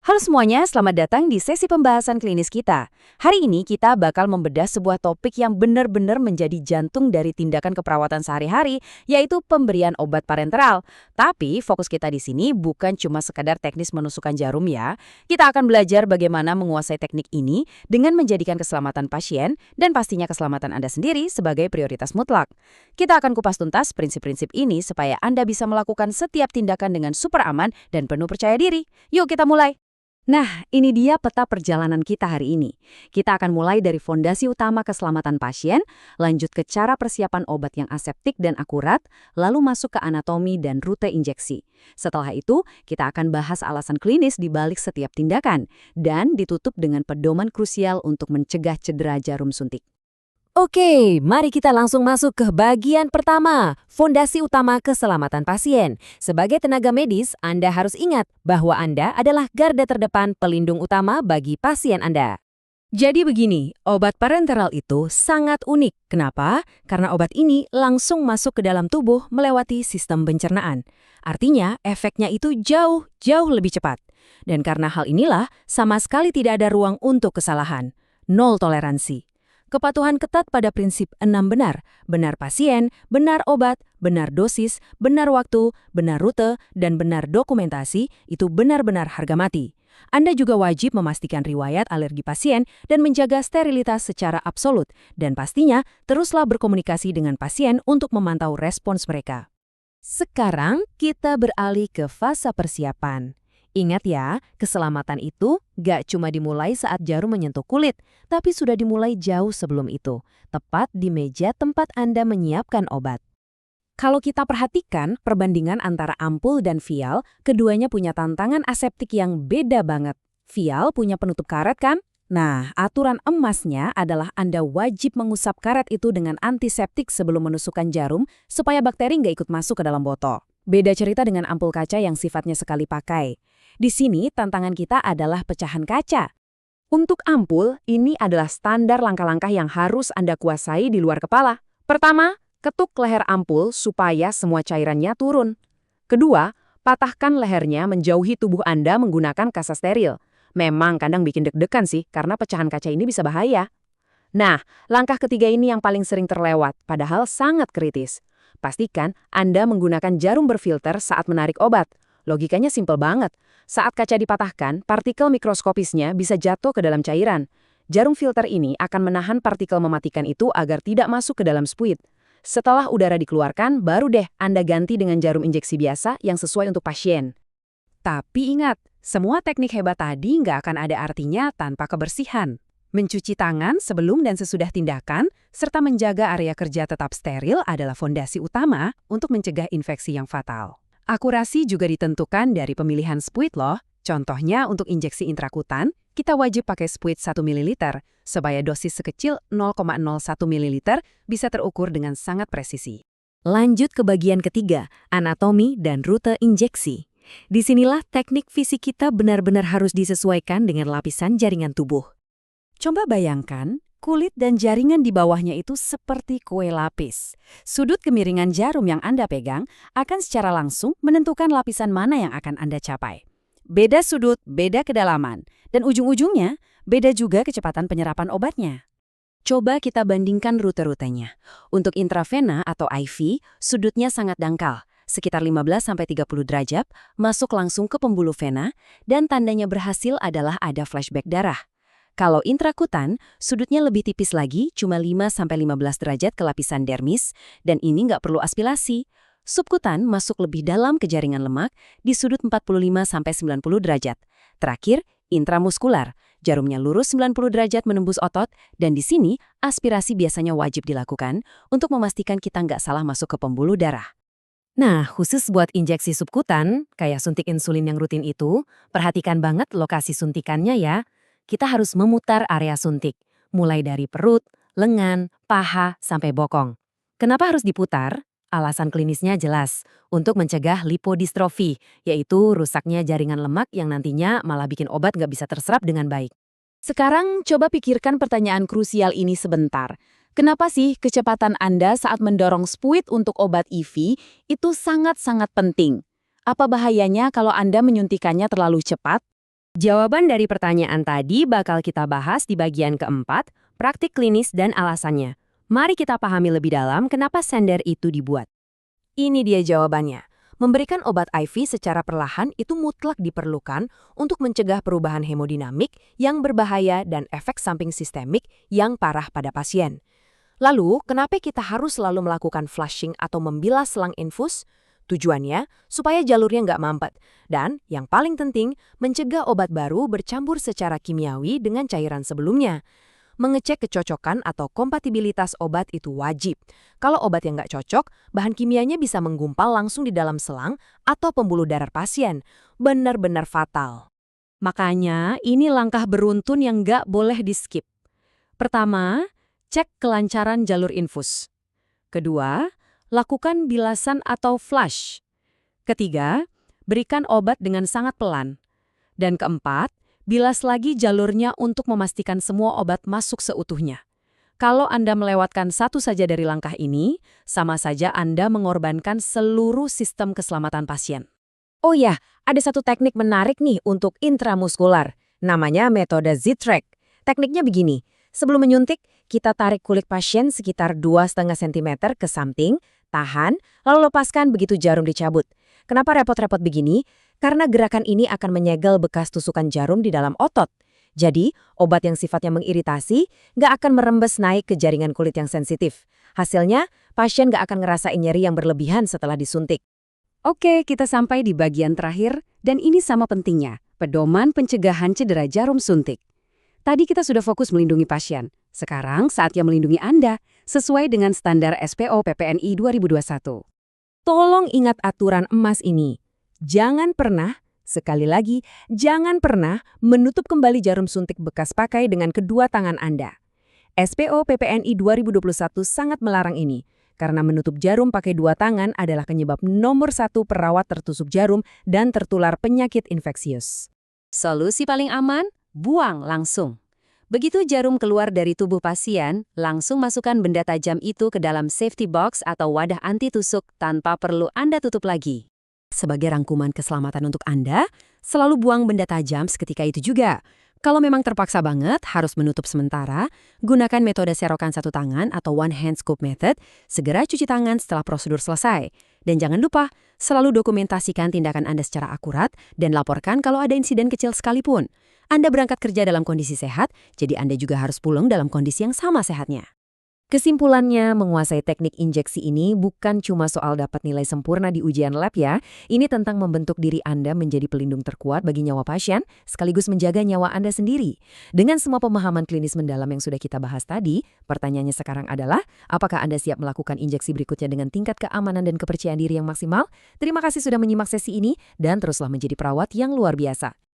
Halo semuanya, selamat datang di sesi pembahasan klinis kita. Hari ini kita bakal membedah sebuah topik yang benar-benar menjadi jantung dari tindakan keperawatan sehari-hari, yaitu pemberian obat parenteral. Tapi fokus kita di sini bukan cuma sekadar teknis menusukkan jarum ya. Kita akan belajar bagaimana menguasai teknik ini dengan menjadikan keselamatan pasien dan pastinya keselamatan Anda sendiri sebagai prioritas mutlak. Kita akan kupas tuntas prinsip-prinsip ini supaya Anda bisa melakukan setiap tindakan dengan super aman dan penuh percaya diri. Yuk kita mulai! Nah, ini dia peta perjalanan kita hari ini. Kita akan mulai dari fondasi utama keselamatan pasien, lanjut ke cara persiapan obat yang aseptik dan akurat, lalu masuk ke anatomi dan rute injeksi. Setelah itu, kita akan bahas alasan klinis di balik setiap tindakan, dan ditutup dengan pedoman krusial untuk mencegah cedera jarum suntik. Oke, mari kita langsung masuk ke bagian pertama, fondasi utama keselamatan pasien. Sebagai tenaga medis, Anda harus ingat bahwa Anda adalah garda terdepan pelindung utama bagi pasien Anda. Jadi begini, obat parenteral itu sangat unik. Kenapa? Karena obat ini langsung masuk ke dalam tubuh melewati sistem pencernaan. Artinya, efeknya itu jauh lebih cepat. Dan karena hal inilah, sama sekali tidak ada ruang untuk kesalahan. Nol toleransi. Kepatuhan ketat pada prinsip 6 benar. Benar pasien, benar obat, benar dosis, benar waktu, benar rute, dan benar dokumentasi itu benar-benar harga mati. Anda juga wajib memastikan riwayat alergi pasien dan menjaga sterilitas secara absolut. Dan pastinya, teruslah berkomunikasi dengan pasien untuk memantau respons mereka. Sekarang, kita beralih ke fase persiapan. Ingat ya, keselamatan itu gak cuma dimulai saat jarum menyentuh kulit, tapi sudah dimulai jauh sebelum itu, tepat di meja tempat Anda menyiapkan obat. Kalau kita perhatikan perbandingan antara ampul dan vial, keduanya punya tantangan aseptik yang beda banget. Vial punya penutup karet kan? Nah, aturan emasnya adalah Anda wajib mengusap karet itu dengan antiseptik sebelum menusukkan jarum supaya bakteri nggak ikut masuk ke dalam botol. Beda cerita dengan ampul kaca yang sifatnya sekali pakai. Di sini tantangan kita adalah pecahan kaca. Untuk ampul, ini adalah standar langkah-langkah yang harus Anda kuasai di luar kepala. Pertama, ketuk leher ampul supaya semua cairannya turun. Kedua, patahkan lehernya menjauhi tubuh Anda menggunakan kasa steril. Memang kadang bikin deg-degan sih, karena pecahan kaca ini bisa bahaya. Nah, langkah ketiga ini yang paling sering terlewat, padahal sangat kritis. Pastikan Anda menggunakan jarum berfilter saat menarik obat. Logikanya simpel banget. Saat kaca dipatahkan, partikel mikroskopisnya bisa jatuh ke dalam cairan. Jarum filter ini akan menahan partikel mematikan itu agar tidak masuk ke dalam spuit. Setelah udara dikeluarkan, baru deh Anda ganti dengan jarum injeksi biasa yang sesuai untuk pasien. Tapi ingat, semua teknik hebat tadi nggak akan ada artinya tanpa kebersihan. Mencuci tangan sebelum dan sesudah tindakan, serta menjaga area kerja tetap steril adalah fondasi utama untuk mencegah infeksi yang fatal. Akurasi juga ditentukan dari pemilihan spuit loh. Contohnya untuk injeksi intrakutan, kita wajib pakai spuit 1 ml, supaya dosis sekecil 0,01 ml bisa terukur dengan sangat presisi. Lanjut ke bagian ketiga, anatomi dan rute injeksi. Disinilah teknik fisik kita benar-benar harus disesuaikan dengan lapisan jaringan tubuh. Coba bayangkan, kulit dan jaringan di bawahnya itu seperti kue lapis. Sudut kemiringan jarum yang Anda pegang akan secara langsung menentukan lapisan mana yang akan Anda capai. Beda sudut, beda kedalaman, dan ujung-ujungnya beda juga kecepatan penyerapan obatnya. Coba kita bandingkan rute-rutenya. Untuk intravena atau IV, sudutnya sangat dangkal, sekitar 15-30 derajat, masuk langsung ke pembuluh vena, dan tandanya berhasil adalah ada flashback darah. Kalau intrakutan, sudutnya lebih tipis lagi, cuma 5-15 derajat ke lapisan dermis, dan ini nggak perlu aspirasi. Subkutan masuk lebih dalam ke jaringan lemak, di sudut 45-90 derajat. Terakhir, intramuskular, jarumnya lurus 90 derajat menembus otot, dan di sini aspirasi biasanya wajib dilakukan untuk memastikan kita nggak salah masuk ke pembuluh darah. Nah, khusus buat injeksi subkutan, kayak suntik insulin yang rutin itu, perhatikan banget lokasi suntikannya ya. Kita harus memutar area suntik, mulai dari perut, lengan, paha, sampai bokong. Kenapa harus diputar? Alasan klinisnya jelas, untuk mencegah lipodistrofi, yaitu rusaknya jaringan lemak yang nantinya malah bikin obat nggak bisa terserap dengan baik. Sekarang coba pikirkan pertanyaan krusial ini sebentar. Kenapa sih kecepatan Anda saat mendorong spuit untuk obat IV itu sangat-sangat penting? Apa bahayanya kalau Anda menyuntikannya terlalu cepat? Jawaban dari pertanyaan tadi bakal kita bahas di bagian keempat, praktik klinis dan alasannya. Mari kita pahami lebih dalam kenapa sender itu dibuat. Ini dia jawabannya. Memberikan obat IV secara perlahan itu mutlak diperlukan untuk mencegah perubahan hemodinamik yang berbahaya dan efek samping sistemik yang parah pada pasien. Lalu, kenapa kita harus selalu melakukan flushing atau membilas selang infus? Tujuannya supaya jalurnya nggak mampet. Dan, yang paling penting, mencegah obat baru bercampur secara kimiawi dengan cairan sebelumnya. Mengecek kecocokan atau kompatibilitas obat itu wajib. Kalau obat yang nggak cocok, bahan kimianya bisa menggumpal langsung di dalam selang atau pembuluh darah pasien. Benar-benar fatal. Makanya, ini langkah beruntun yang nggak boleh di-skip. Pertama, cek kelancaran jalur infus. Kedua, lakukan bilasan atau flush. Ketiga, berikan obat dengan sangat pelan. Dan keempat, bilas lagi jalurnya untuk memastikan semua obat masuk seutuhnya. Kalau Anda melewatkan satu saja dari langkah ini, sama saja Anda mengorbankan seluruh sistem keselamatan pasien. Oh ya, ada satu teknik menarik nih untuk intramuskular. Namanya metode Z-Track. Tekniknya begini, sebelum menyuntik, kita tarik kulit pasien sekitar 2,5 cm ke samping, tahan, lalu lepaskan begitu jarum dicabut. Kenapa repot-repot begini? Karena gerakan ini akan menyegel bekas tusukan jarum di dalam otot. Jadi, obat yang sifatnya mengiritasi nggak akan merembes naik ke jaringan kulit yang sensitif. Hasilnya, pasien nggak akan ngerasain nyeri yang berlebihan setelah disuntik. Oke, kita sampai di bagian terakhir, dan ini sama pentingnya, pedoman pencegahan cedera jarum suntik. Tadi kita sudah fokus melindungi pasien. Sekarang saatnya melindungi Anda, sesuai dengan standar SPO PPNI 2021. Tolong ingat aturan emas ini. Jangan pernah, sekali lagi, jangan pernah menutup kembali jarum suntik bekas pakai dengan kedua tangan Anda. SPO PPNI 2021 sangat melarang ini, karena menutup jarum pakai dua tangan adalah penyebab nomor 1 perawat tertusuk jarum dan tertular penyakit infeksius. Solusi paling aman? Buang langsung. Begitu jarum keluar dari tubuh pasien, langsung masukkan benda tajam itu ke dalam safety box atau wadah anti tusuk tanpa perlu Anda tutup lagi. Sebagai rangkuman keselamatan untuk Anda, selalu buang benda tajam seketika itu juga. Kalau memang terpaksa banget harus menutup sementara, gunakan metode serokan satu tangan atau one hand scoop method, segera cuci tangan setelah prosedur selesai. Dan jangan lupa, selalu dokumentasikan tindakan Anda secara akurat dan laporkan kalau ada insiden kecil sekalipun. Anda berangkat kerja dalam kondisi sehat, jadi Anda juga harus pulang dalam kondisi yang sama sehatnya. Kesimpulannya, menguasai teknik injeksi ini bukan cuma soal dapat nilai sempurna di ujian lab ya. Ini tentang membentuk diri Anda menjadi pelindung terkuat bagi nyawa pasien, sekaligus menjaga nyawa Anda sendiri. Dengan semua pemahaman klinis mendalam yang sudah kita bahas tadi, pertanyaannya sekarang adalah, apakah Anda siap melakukan injeksi berikutnya dengan tingkat keamanan dan kepercayaan diri yang maksimal? Terima kasih sudah menyimak sesi ini, dan teruslah menjadi perawat yang luar biasa.